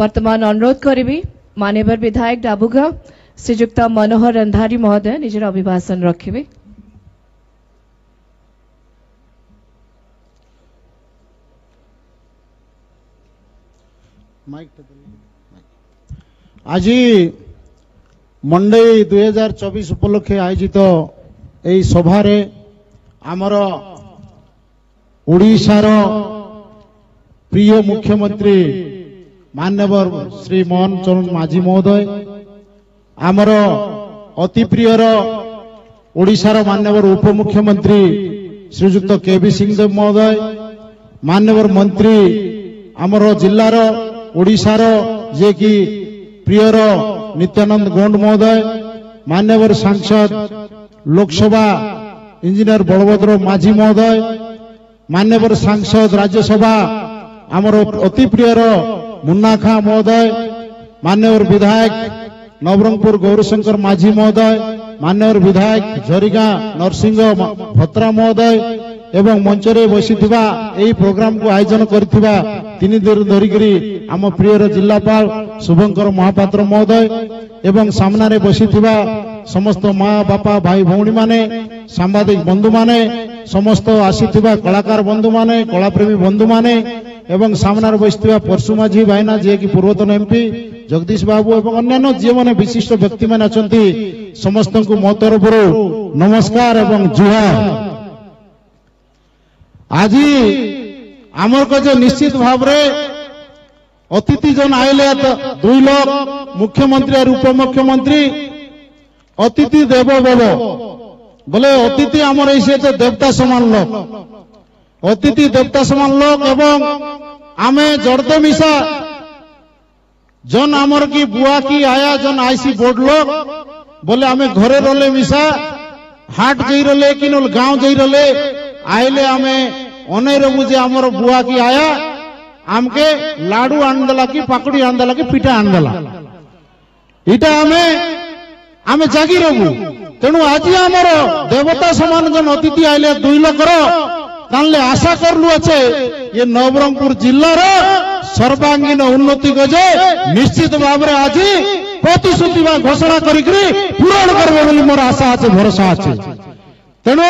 वर्तमान अनुरोध करी मान्यवर विधायक डाबुगांव श्रीजुक्त मनोहर रंधारी महोदय निजर अभिभाषण रखिबे। आज मंडई 2024 उपलक्षे आयोजित यही सभार आमर ओडिशार प्रिय मुख्यमंत्री मान्यवर श्री मोहन चरण माझी महोदय, आमर अति प्रियर ओडिशार मान्यवर उपमुख्यमंत्री श्रीजुक्त केबी सिंहदेव महोदय, मान्यवर मंत्री आमर जिल्लार ओडिशार जे कि प्रियर नित्यानंद गोंड महोदय, मान्यवर सांसद लोकसभा इंजीनियर बलभद्र माझी महोदय, मान्यवर सांसद राज्यसभा आमर अति प्रियर मुन्ना खां महोदय, मान्यवर विधायक नवरंगपुर गौरीशंकर माझी महोदय, मान्यवर विधायक झरीगां नरसिंह भत्रा महोदय एवं मंचरे बसिथिबा एही प्रोग्राम को आयोजन करथिबा 3 दिन धरिकरी आम प्रियर जिलापाल शुभंकर महापात्र महोदय एवं सामने बसिथिबा समस्त माँ बापा भाई भौणी माने, सांबादिक बंधु माने, समस्त आसीथिबा कलाकार बंधु माने, कलाप्रेमी बंधु माने एवं सामने बसिथिबा परशु माझी भाईना जे कि पूर्वतन एमपी जगदीश बाबू एवं अन्यान्य जे माने विशिष्ट व्यक्ति माने अछंती समस्त को मो तरफरु नमस्कार एवं जुहार। आज आमर को जो निश्चित भाव रे अतिथि जन आइले 2 लोग मुख्यमंत्री और उपमुख्यमंत्री अतिथि देवो भव बोले अतिथि आमर ऐसे तो देवता समान लोग, अतिथि देवता समान लोग एवं आमे जड़ते मिशा जन आमर की बुआ की आया जन आईसी बोर्ड लोग बोले आमे घरे रोले मिशा हाट जई रोले कि गांव जई रोले आइले आमे अनेर मुझे आमर बुआ की आया आमके लाडू आंदला की पाकड़ी आंदला की पिठा आंदला इटा आमे जागी रहू। तेणु आज आमर देवता समान जन अतिथि आइले 2 लोकर तानले आशा करलु अच्छे ये नवरंगपुर जिल्लार सर्वांगीन उन्नति गजे निश्चित भाव रे आज प्रतिश्रुति घोषणा करी पूरण करबे बोली मोर आशा अच्छे भरोसा अच्छे। तेणु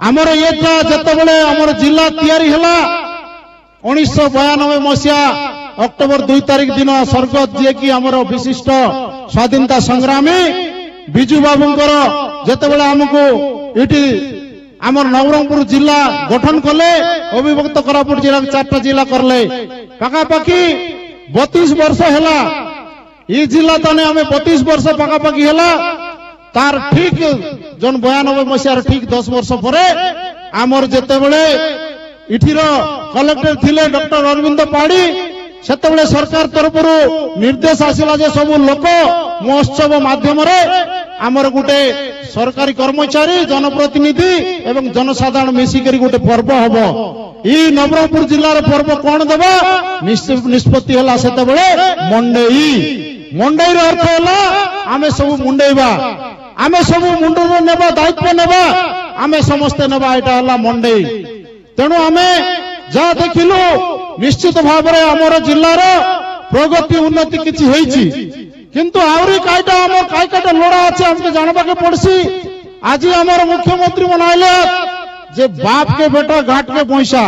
आमर ये जिते आमर जिला तैयारी हला 1992 मसीहा अक्टोबर 2 तारिख दिन स्वर्गत जे कि आमर विशिष्ट स्वाधीनता संग्रामी बिजू बाबूंकर जिते आमको इटी आमर नवरंगपुर जिला गठन कले अविभक्त कोरापुट जिला 4टा जिला करले पाखापाखी 32 वर्ष हैला ये जिला तने आमे 32 वर्ष पाखापाखी हैला तार ठीक जन 92 मसीहार ठीक 10 वर्ष परे आमर जेते बेले इठीर कलेक्टर थिले डॉक्टर अरविंद पाड़ी सेते सरकार तरफरु निर्देश आसिला जे सब लोक महोत्सव माध्यम रे आमर गुटे सरकारी कर्मचारी जनप्रतिनिधि एवं जनसाधारण मिसिकरी गुटे पर्व हबो। ई नवरंगपुर जिल्लार पर्व कोन देबा निष्पत्ति हला सेते बेले मंडई मंडई रो अर्थ हला आमे सब मुंडेबा आमे सब मुंडो नेबा दायित्व नेबा आमे समस्त नेबा एटा हला मंडई। तेणु आमे जा देखिलु निश्चित भाव रे हमर जिल्लार प्रगति उन्नति किछि होईछि किंतु आवरी काइटा हमर काइटा लोड़ा আছে हमके जानबा के पड़सी। आज हमर मुख्यमंत्री बनाइले जे बाप के बेटा घाट के पैसा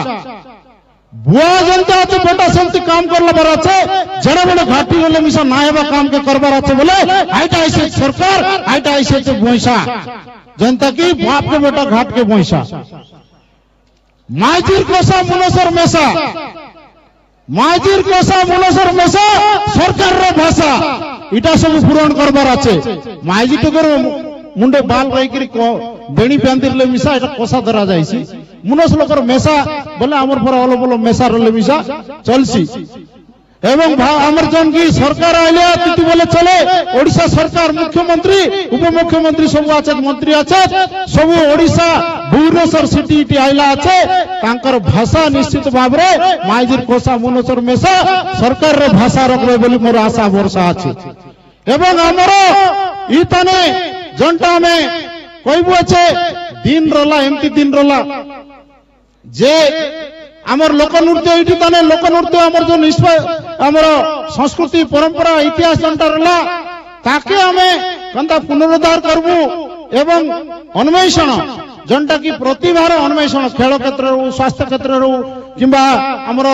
बुआ जनता तो बेटा संति काम करला बार আছে जड़े बड़े घाटी वाले मिसा नायबा काम के करबार আছে बोले आइटा ऐसे सरकार आइटा ऐसे तो पैसा जनता की बाप के बेटा घाट के पैसा माइजिर कोसा मुनसर मेसा माइजिर कोसा मुनसर मेसा सरकार रो भाषा इटा सब पूरण करबार আছে माइजी तो कर मुंडे बाल रही बेणी पेंदिरले मिसा एटा कोसा धरा जाइसी मुनस लोकर मेसा बोले हमर पर अलो बोलो मेसा रले मिसा चलसी एवं हमर जन की सरकार आइले तिति बोले चले ओडिशा सरकार मुख्यमंत्री उपमुख्यमंत्री सब आछत मंत्री आछत सब ओडिशा भुवनेश्वर सिटी इटी आइला आछे तांकर भाषा निश्चित भाव रे माइजिर कोसा मुनसर मेसा सरकार रे भाषा रखबे बोली मोर आशा भरोसा अछि। एवं हमर इतने जनटा में कहबो छे दिन रला एमती दिन रला जे आमर लोक नृत्य ये ताने लोक नृत्य आमर जो आमर संस्कृति परंपरा इतिहास जनता रहा ताके आमे कंता पुनरुद्धार करबू एवं अन्वेषण जनता की प्रतिभार अन्वेषण खेल क्षेत्र रो स्वास्थ्य क्षेत्र रो किंबा आमर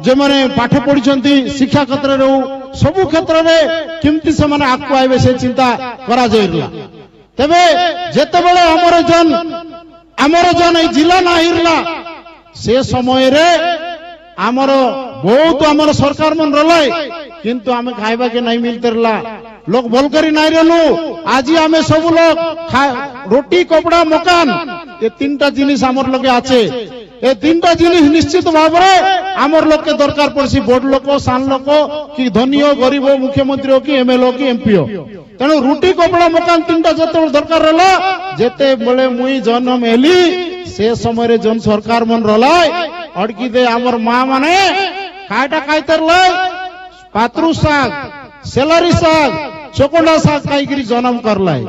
जे माने पाठ पढ़िछंती शिक्षा क्षेत्र रो सब क्षेत्र रे किमती से माने आगु आइबे से चिंता करा जाइरला तबे जेते बेले आमर जन ए जिला ना हिरला से समय रे आमर बहुत आमर सरकार मन रलाई किंतु आमे खाइबा के नहीं मिलते रला लोग बोल करी नहीं रहलु आज आमे सब लोग रोटी कपड़ा मकान ये तीनटा जिनिस आमर लगे आछे ए तीनटा जिनिस निश्चित भाव रे आमर लोग के दरकार पड़सी बड़ लोक सान लोक कि धनी हो गरीब हो मुख्यमंत्री हो कि एमएलए हो कि एमपी हो तेणु रोटी कपड़ा मकान तीनटा जते दरकार रहला जेते बेले मुई जन्म हेली से समय रे जन सरकार मन रलाई अड़की दे आमर मां माने काटा काइतरले पात्रु साग सेलरी साग चकोड़ा साग खाई जन्म करलाई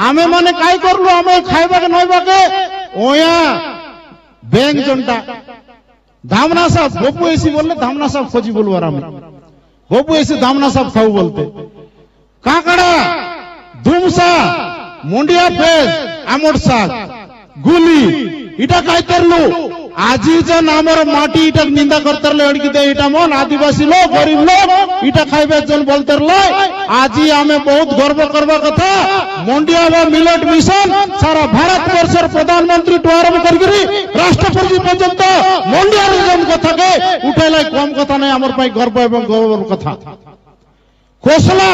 आमे माने काई करलु आमे खाइबा के नइबा के ओया बैंक जनता धामना साहब गोपू ऐसी बोलले धामना साहब खोजी बोलवार आमे गोपू ऐसी धामना साहब खाऊ बोलते काकड़ा धुमसा मुंडिया फेज आमोड साग गुली इटा काइतरलु आजी जन आमर माटी इटा निंदा करतरले अड़की दे इटा मन आदिवासी लोग गरीब लोग इटा खाइबे जन बोलतरले आजी आमे बहुत गर्व करबा कथा मंडिया व मिलेट मिशन सारा भारत वर्षर प्रधानमंत्री टू आरंभ करकरी राष्ट्रपति पर्यंत मंडिया रे जन कथा के उठैले कम कथा नै आमर पई गर्व एवं गौरव कथा कोसला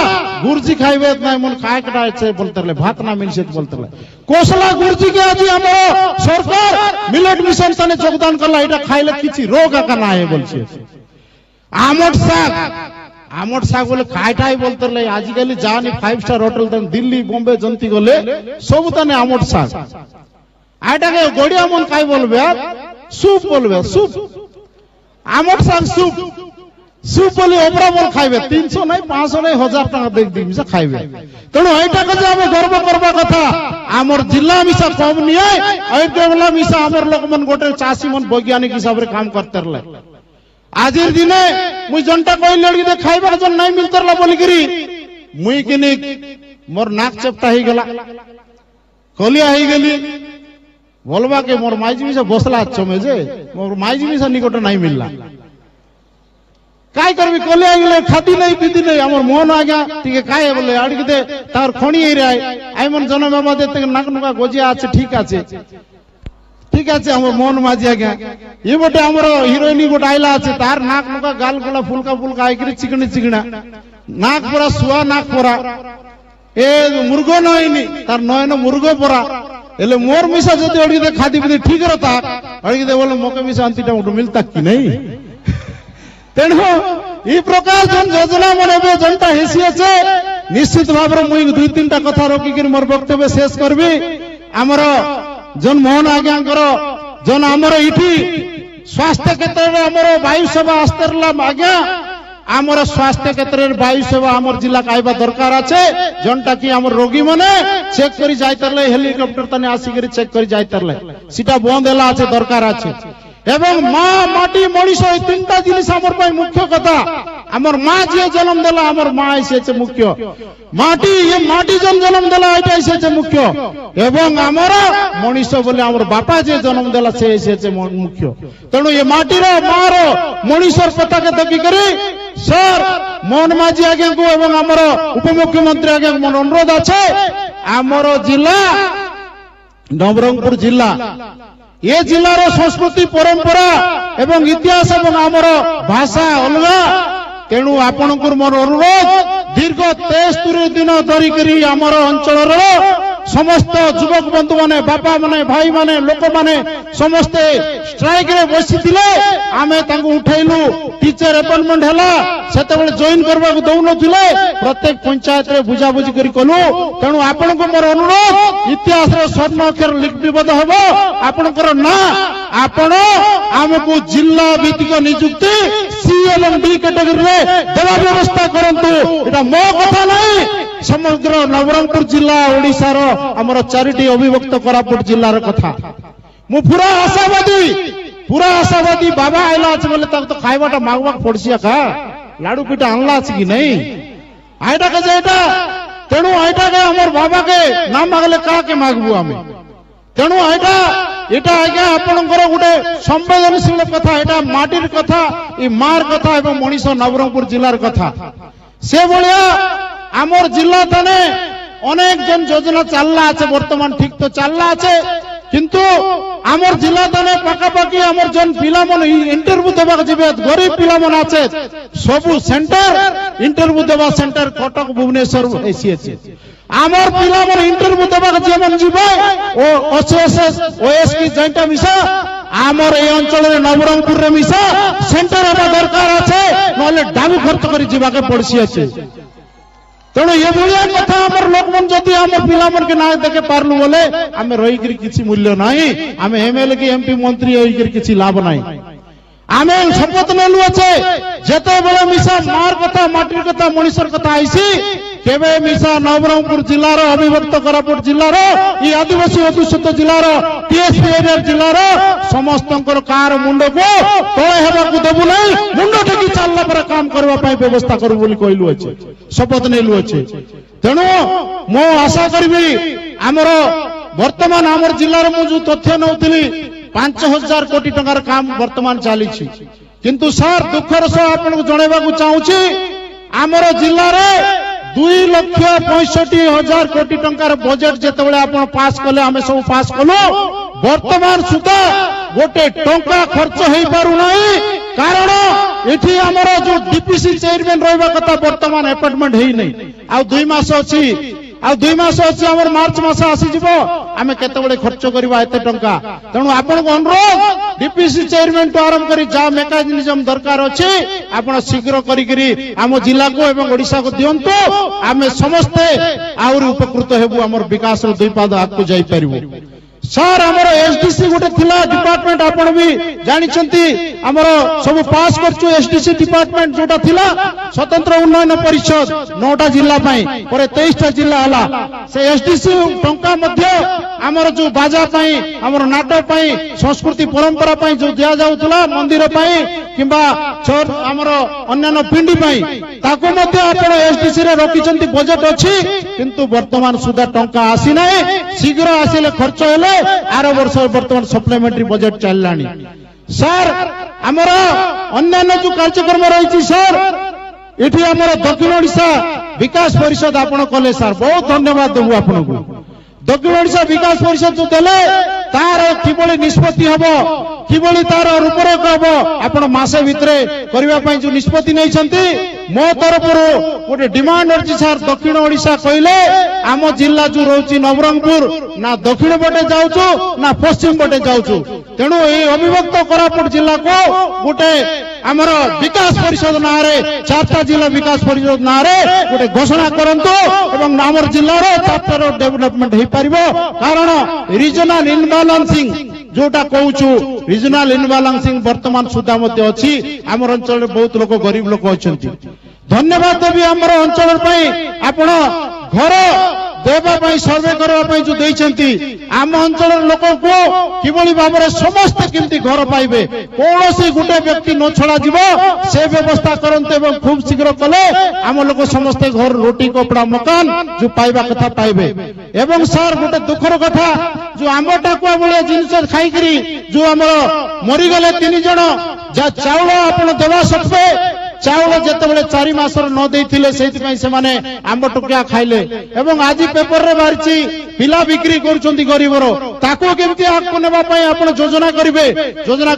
गुरुजी खाइबे नहीं मन काय कटा से बोलतरले भात ना मिलसे बोलतरले कोसला गुरुजी के आज हमर सरकार मिलेट मिशन तने योगदान करला एटा खाइले किछि रोग का ना है बोलछे आमट साग बोले कायटाई बोलतरले आजिकाली जानी 5 स्टार होटल तन दिल्ली बॉम्बे जंती गले सब तने आमट साग आटा के गोडिया मन काय बोलबे सूप बोलबे सूप आमट साग सूप सूप बोली ओपरा बोल खाइबे 300 नहीं 500 नहीं 1000 टका देख दी मिसा खाइबे तेणु एटा के आमे गर्व करबा कथा आमर जिला मिसा कम निए ए देवला मिसा आमर लोक मन गोटे चासी मन वैज्ञानिक हिसाब रे काम करतरले आजिर दिने मुई जनता कोई लड़की दे खाइबा जन नहीं मिलतरला बोली करी मुई किनी मोर नाक चपटा ही गला कलिया ही गेली बोलबा के मोर माइजी मिसा बसला चमे जे मोर माइजी मिसा निकट नहीं मिलला काय करबी कले आइले खाती नहीं पीती नहीं हमर मोहन आज्ञा टिके काय बोले अड़की दे तार खणी हे राय आई मन जन बाबा दे नाक नुका गोजिया আছে ठीक আছে हमर मोहन माजी आज्ञा ये बटे हमर हिरोइनी गोट आइला আছে तार नाक नुका गाल गला फुलका आइकरी चिकना नाक पूरा सुआ नाक पूरा ए मुर्गो नइनी तार नयन मुर्गो पूरा एले मोर मिसा जति अड़की दे खाती पीती ठीक रहता अड़की दे बोले मोके मिसा अंतिटा उठ मिलता कि नहीं तेणु ई प्रकार जन योजना मन जनता हेसी अच्छे निश्चित भाव मुई 2-3टा कथा रोकी मोर वक्तव्य शेष करबी आमर जन मोहन आज्ञाकर जन आमर इठी स्वास्थ्य क्षेत्र में आमर वायु सेवा आस्तर आज्ञा आमर स्वास्थ्य क्षेत्र में वायु सेवा आमर जिला आइबा दरकार আছে जनटा की आमर रोगी माने चेक करी जाइतरले हेलिकॉप्टर तने आसी चेक करी जाइतरले सीटा बंद हैला আছে दरकार আছে एवं माँ माटी मनीष तीनटा जिनिस आमर पाई मुख्य कथा आमर माँ जे जन्म देला आमर माँ ऐसे मुख्य माटी ये माटी जन जन्म देला एटा ऐसे मुख्य एवं आमर मनीष बोले आमर बापा जे जन्म देला से ऐसे मुख्य तेणु ये माटी रो माँ रो मनीषर कथा के देखी करी सर मोहन माझी आज्ञा को एवं आमर उपमुख्यमंत्री आज्ञा को मन अनुरोध আছে आमर जिला नवरंगपुर जिला ये जिलार संस्कृति परंपरा एवं इतिहास एवं आमर भाषा अलगा तेणु आपण मोर अनुरोध दीर्घ 73 दिन धरिकी आमर अंचल समस्त युवक बंधु माने बापा माने भाई माने लोक माने समस्ते स्ट्राइक रे बसिथिले आमे तांको उठैलु टीचर अपॉइंटमेंट हला सेते बेले जॉइन करबा को दउ नथिले प्रत्येक पंचायत रे बुझा बुझी करी कलु तेणु आपण को मोर अनुरोध इतिहास रे स्वर्ण अक्षर लिपिबद्ध हबो आपनकर ना आपण आमको जिला भित्तिक नियुक्ति सी एवं डी कैटेगरी रे देवा व्यवस्था करंतु एटा मो कथा नहीं समग्र नवरंगपुर जिला ओडिसा रो हमर 4टी अविभक्त कोरापुट जिल्लार कथा मु पूरा आशावादी पूरा आशावादी बाबा आइला अच्छे बोले तक तो खाइबाटा मागवा पड़सी खा लाडू पीठा आणला अच्छे कि नहीं आईटा के जेटा तेणु आईटा के हमर बाबा के नाम मागले का के मागबू आमे तेणु आईटा एटा आज्ञा आपणकर गोटे संवेदनशील कथा एटा माटिर कथा ए मार कथा एवं मनीष नवरंगपुर जिलार कथा से भलिया आमर जिला थाने अनेक जन योजना चलला আছে বর্তমান ঠিক তো চললা আছে কিন্তু आमर जिला थाने पाखापाखि आमर जन पिला मन इंटरव्यू देवा जिबे गरीब पिला मन আছে सबु सेंटर इंटरव्यू देवा सेंटर कटक भुवनेश्वर एसी আছে आमर पिला मन इंटरव्यू देवा जेमन जिबे ओ ओएसएस ओएस की जंटा मिसा आमर ए अंचल रे नवरंगपुर रे मिसा सेंटर हेबा दरकार আছে नले डाबी खर्च करी जिबा के पड़सी আছে तेणु ये भाया कथा आमर लोक मन जदि आमर पिला मन के ना देखे पारलु बोले आमे रही करी किछि मूल्य नाही आमे एमएलए की एमपी मंत्री होई करी किछि लाभ नाही आमे शपथ नेलु আছে जेते बेले मिसा मार कथा माटिर कथा मनीषर कथा आइसी केबे मिसा नवरंगपुर जिल्लार अविभक्त कोरापुट जिल्लार ई आदिवासी अधुषित जिल्लार टीएसपी एरिया जिल्लार समस्तंकर कार मुंडो को तळे हेबा को देबु नाही मुंडो टेकी चालला पर काम करबा पई व्यवस्था करू बोली कहलु अछि शपथ नेलु अछि तेणु मो आशा करबी हमर वर्तमान हमर जिल्लार मु जो तथ्य नउतली 5000 कोटी टंकार काम वर्तमान चाली छी किंतु सर दुखर सह आपन जणेबा को चाहूची हमर जिल्ला रे 2,65,000 कोटी टंकार बजेट जेतेबेले आपण पास कले हमें सब पास कलो वर्तमान सुधा गोटे टंका खर्च हेई पारु नाही कारण एठी हमर जो डीपीसी चेयरमैन रहबा कथा वर्तमान अपॉइंटमेंट हेई नै आ 2 मास अछि आ 2 मास अछि हमर मार्च मास आसी जिवो आमे केतेबेले खर्च करबा एते टंका तेणु आपण को अनुरोध डीपीसी चेयरमैन तो आरंभ करी जा मेकानिज्म दरकार अछि आपण शीघ्र करी करी हम जिला को एवं ओडिसा को दियंतो आमे समस्त आउर उपकृत हेबु हमर विकास रो दुई पाद आगु जाई परिबो सर हमर एसडीसी गोटे थिला डिपार्टमेंट आपण भी जानि छंती हमर सब पास करछु एसडीसी डिपार्टमेंट जोटा थिला स्वतंत्र उन्नयन परिषद 9टा जिल्ला पई परे 23टा जिल्ला हला से एसडीसी टंका मध्य हमर जो बाजा पई हमर नाटक पई संस्कृति परंपरा पई जो दिया जाउतला मंदिर पई किबा चर हमर अन्य पिंडी पई ताको मध्य आपण एसडीसी रे रखि छंती बजेट अछि किंतु वर्तमान सुधा टंका आसी नै शीघ्र आसीले खर्च हेले आर वर्ष वर्तमान सप्लीमेंटरी बजेट चललानी सर हमर अन्य जो कार्यक्रम रही सर एठी हमर दक्षिण ओडिशा विकास परिषद आपण कले सर बहुत धन्यवाद देबु आपण को दक्षिण ओडिशा विकास परिषद जो देले तार किबोली निष्पत्ति हबो किबोली तार रूपरेख हबो आपण मासे भितरे करबा पई जो निष्पत्ति नै छंती मो तरफरो गोटे डिमांड अछि सर दक्षिण ओडिशा कइले आम जिल्ला जो रहउची नवरंगपुर ना दक्षिण पटे जाउछु ना पश्चिम पटे जाउछु तेणु ए अविभक्त कोरापुट जिल्ला को गोटे हमर विकास परिषद नारे 4टा जिला विकास परिषद नारे गोटे घोषणा करंतो एवं हमर जिल्ला रो तापर डेवलपमेंट हे परिबो कारण रीजनल इनबैलेंसिंग जोटा कहूछु रीजनल इनबैलेंसिंग वर्तमान सुधा मध्य अछि हमर अंचल रे बहुत लोक गरीब लोक अछंती धन्यवाद देबी हमर अंचल पई आपण घर देवा पई सर्वे करबा पई जो देइछंती आम अंचल लोक को किबोली भाबरे समस्त किमती घर पाइबे कोनोसी गुटे व्यक्ति न छड़ा जीवो से व्यवस्था करंते एवं खूब शीघ्र कले आम लोक समस्त घर रोटी कपड़ा मकान जो पाइबा कथा पाइबे एवं सर गुटे दुखर कथा जो आम टाकुआ बळे जिनिस खाई करी जो हमर मरि गले 3 जण जा चाउल आपण देवा सकबे चाउल जेतेबेले 4 मासर न देइथिले सेति पई से माने आंब टुकिया खाइले एवं आज पेपर रे बारची पिला बिक्री करूछंती गरीबर ताको केमती आको नेबा पई आपण योजना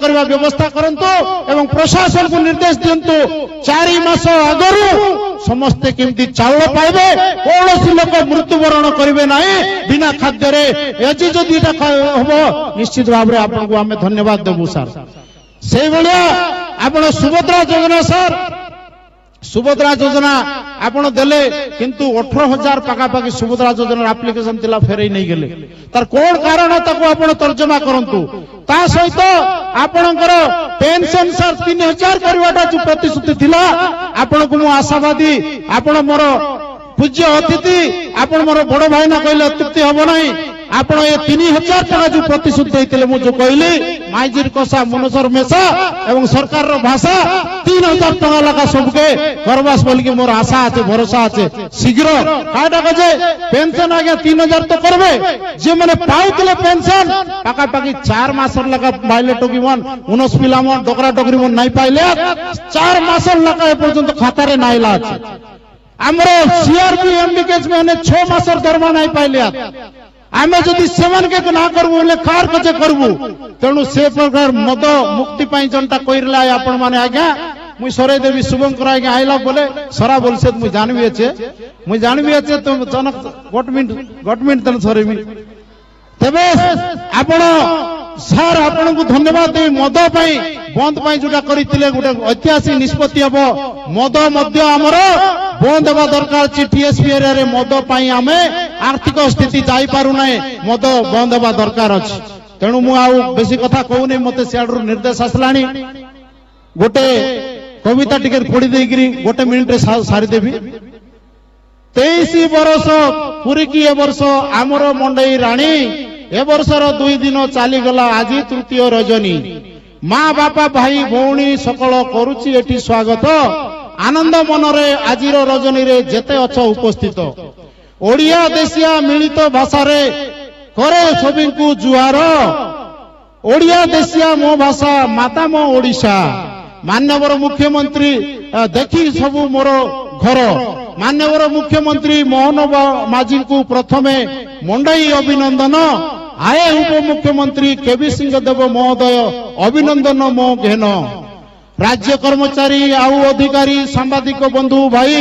करबा व्यवस्था करंतो एवं प्रशासन को निर्देश दियंतो 4 मास आगरु समस्त केमती चाउल पाइबे कोनोसी लोक मृत्युवरण करिवे नाही बिना खाद्य रे एजी जदि एटा हबो निश्चित भाबरे आपण को हमें धन्यवाद देबु सर से भलिया आपण सुभद्रा योजना सर सुभद्रा योजना आपण देले किंतु 18,000 पाका पाकी सुभद्रा योजना एप्लीकेशन तिला फेरई नहीं गेले तार कोन कारण ताको आपण तर्जमा करंतु ता सहित आपणकर पेंशन सर 3,000 करवाटा जो प्रतिश्रुति थिला आपण को मु आशावादी आपण मोर पूज्य अतिथि आपण मोर बड़ भाई ना कहले अत्युक्ति हबो नाही ଆପଣ ଏ 3000 ଟଙ୍କା ଯୋଉ ପ୍ରତିଶୋଧ ଦେଇଥିଲେ ମୁଁ ଯୋଉ କହିଲି ମାଇଜିର କଷା ମନସର ମେଷା ଏବଂ ସରକାରର ଭାଷା 3000 ଟଙ୍କା ଲେଖା ସବୁକେ କରବାସ ବୋଲିକି ମୋର ଆଶା আছে ভরসা আছে শীঘ্র কাটা কাজে পেনশন আগে 3000 তো করবে যে মানে পাউতলে পেনশন পাকাপাকি 4 মাসর লেখা পাইলে টকিমন 19 পিলামন ডকরা ডকরি মন নাই পাইলে 4 মাসর লেখা এ পর্যন্ত খাতারে নাইলা আছে আমরা সিআরপি এমবিকেস মানে 6 মাসর দরমা নাই পাইলে आमे जदि सेवन के ना करबु ले कार कचे करबु तेणु से प्रकार मद मुक्ति पाई जनता कइरला आपण माने आज्ञा मुई सरे देवी शुभंकर आज्ञा आइला बोले सरा बोलसे मुई जानबी अच्छे तो जनक गवर्नमेंट तन सरे मी तबे आपण सर आपण को धन्यवाद देवी मद पाई बंद पाई जोटा करितिले गोटे ऐतिहासिक निष्पत्ति हबो मद मध्य हमर बंद हेबा दरकार छि टीएसपी एरिया रे मद पाई आमे आर्थिक स्थिति जाई पारु नै मद बंद हेबा दरकार अछि तेणु मु आउ बेसी कथा कहू नै मते सियाडरू निर्देश आसलानी गोटे कविता टिके पढी देगिरी गोटे मिनिट रे सारी देबी 23 वर्ष पुरी की ए वर्ष आमर मंडई राणी ए वर्षर 2 दिन चाली गला आज तृतीय रजनी माँ बापा भाई भौणी सकल करुची एटी स्वागत आनंद मनरे आजिर रजनी रे जेते अछ उपस्थित ओडिया देशिया मिलित भाषा रे करे सबिंकु जुहार ओडिया देशिया मो भाषा माता मो ओडिशा मान्यवर मुख्यमंत्री देखी सबु मोर घर मान्यवर मुख्यमंत्री मोहन माझी को प्रथमे मंडई अभिनंदन आए उप मुख्यमंत्री केबी सिंह देव महोदय अभिनंदन मो घेन राज्य कर्मचारी आउ अधिकारी सांबादिक बंधु भाई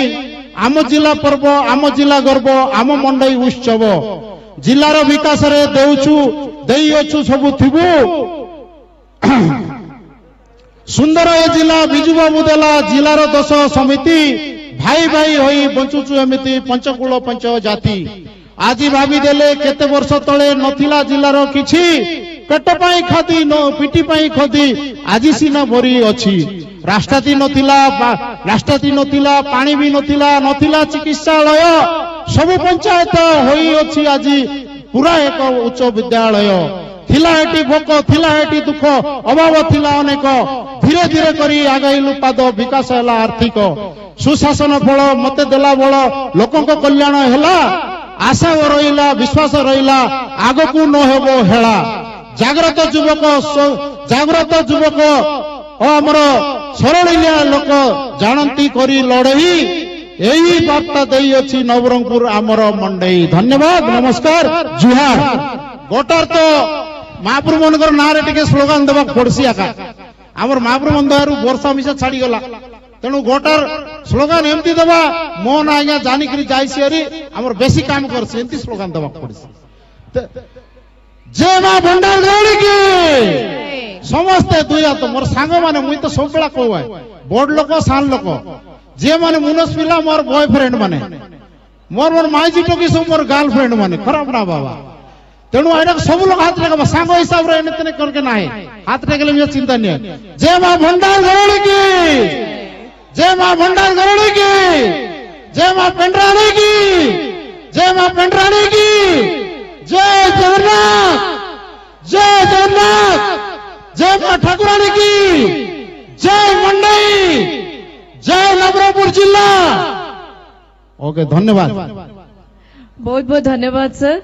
आम जिला पर्व आम जिला गर्व आम मंडई उत्सव जिलार विकास रे देउछु देई अछु सबु थिबु सुंदर ए जिला बिजु बाबू देला जिलार 10 समिति भाई भाई होई बंचुचु एमिति पंचकुल पंच जाति आज भाभी देले केते वर्ष तले नथिला जिलार किछि पेट पाई खादी नो पिटी पाई खदी आज सिना भरी अछि राष्ट्रपति नथिला पानी भी नथिला चिकित्सालय सब पंचायत होई अछि आज पूरा एक उच्च विद्यालय थिला एटी भोक थिला एटी दुख अभाव थिला अनेक धीरे धीरे करी आगाइलु पाद विकास हला आर्थिक सुशासन फल मते देला बळ लोकंक कल्याण हला आशा रहिला विश्वास रहिला आगकू न हेबो हेला जागृत युवक हमर सरलिया लोक जानती करी लड़ई यही वार्ता देई अछि नवरंगपुर आमर मंडई धन्यवाद नमस्कार जुहार गोटर तो महापुर मनकर ना रे टिके स्लोगान देबा पड़सी आका हमर महापुर मन दयारु वर्षा मिसा छाड़ी गला तेणु गोटर स्लोगान एमती देबा मोहन आज्ञा जानी करी जाइसी हरी हमर बेसी काम करसी एमती स्लोगान देबा पड़सी जय मां भंडार गौड़ी की समस्ते दुई हाथ मोर सांग माने मुई तो सब बेला कहू बड़ लोक सान लोक जे माने मुनस पिला मोर बॉयफ्रेंड माने मोर माइजी टोकी सब मोर गर्लफ्रेंड माने खराब ना बाबा तेणु एटा सब लोग हाथ टेक सांग हिसाब रे एने करके नाही हाथ टेकले मुझे चिंता नहीं जय मां भंडार गौड़ी की जय मां भंडार गौड़ी की जय मां पेंड्राणी की जय मां पेंड्राणी की जय जगन्नाथ जय जगन्नाथ जय मां ठाकुरानी की जय मंडई जय नवरंगपुर जिला ओके धन्यवाद बहुत बहुत धन्यवाद सर।